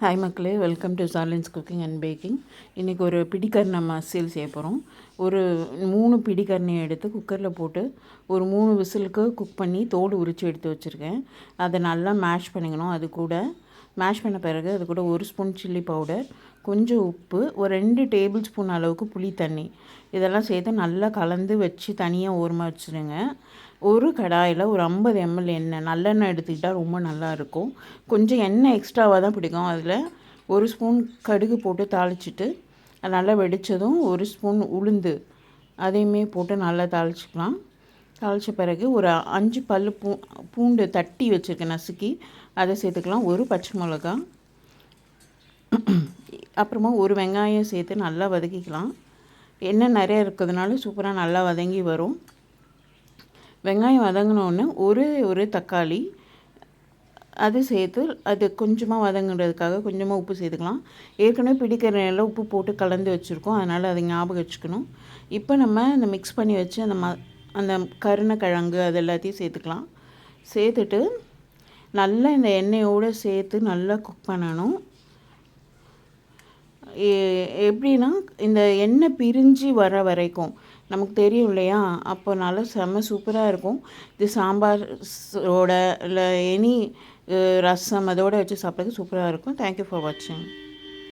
Hi மக்களே, welcome to Charlin's cooking and baking. இன்றைக்கி ஒரு பிடிக்கரணை மசியல் செய்ய போகிறோம். ஒரு 3 பிடிக்கரணியை எடுத்து குக்கரில் போட்டு ஒரு 3 விசிலுக்கு குக் பண்ணி தோடு உரித்து எடுத்து வச்சுருக்கேன். அதை நல்லா மேஷ் பண்ணிக்கணும். அது கூட மேஷ் பண்ண பிறகு அது கூட 1 ஸ்பூன் சில்லி பவுடர், கொஞ்சம் உப்பு, ஒரு 2 டேபிள் ஸ்பூன் அளவுக்கு புளி தண்ணி இதெல்லாம் சேர்த்து நல்லா கலந்து வச்சு தனியாக ஓரமாக வச்சுருங்க. ஒரு கடாயில் ஒரு 50 ml எண்ணெய், நல்லெண்ணெய் எடுத்துக்கிட்டால் ரொம்ப நல்லாயிருக்கும். கொஞ்சம் எண்ணெய் எக்ஸ்ட்ராவாக தான் பிடிக்கும். அதில் 1 ஸ்பூன் கடுகு போட்டு தாளிச்சிட்டு அது நல்லா வெடித்ததும் 1 ஸ்பூன் உளுந்து அதையுமே போட்டு நல்லா தாளிச்சிக்கலாம். தாளித்த பிறகு ஒரு 5 பல் பூண்டு தட்டி வச்சுருக்கேன் நசுக்கி, அதை சேர்த்துக்கலாம். ஒரு பச்சை மிளகா, அப்புறமா ஒரு வெங்காயம் சேர்த்து நல்லா வதக்கிக்கலாம். எண்ணெய் நிறைய இருக்கிறதுனால சூப்பராக நல்லா வதங்கி வரும். வெங்காயம் வதங்கினோடனே ஒரு தக்காளி அது சேர்த்து அது கொஞ்சமாக வதங்குறதுக்காக கொஞ்சமாக உப்பு சேர்த்துக்கலாம். ஏற்கனவே பிடிக்கரணையில் உப்பு போட்டு கலந்து வச்சுருக்கோம், அதனால் அதை ஞாபகம் வச்சுக்கணும். இப்போ நம்ம இந்த மிக்ஸ் பண்ணி வச்சு அந்த கருணக்கிழங்கு அது எல்லாத்தையும் சேர்த்துக்கலாம். சேர்த்துட்டு நல்லா இந்த எண்ணெயோடு சேர்த்து நல்லா குக் பண்ணணும். எப்படின்னா இந்த எண்ணெய் பிரிஞ்சு வர வரைக்கும் நமக்கு தெரியும் இல்லையா, அப்போ நல்லா செம்ம சூப்பராக இருக்கும். இது சாம்பாரோட இல்லை எனி ரசம் அதோடு வச்சு சாப்பிட்றதுக்கு சூப்பராக இருக்கும். தேங்க்யூ ஃபார் வாட்சிங்.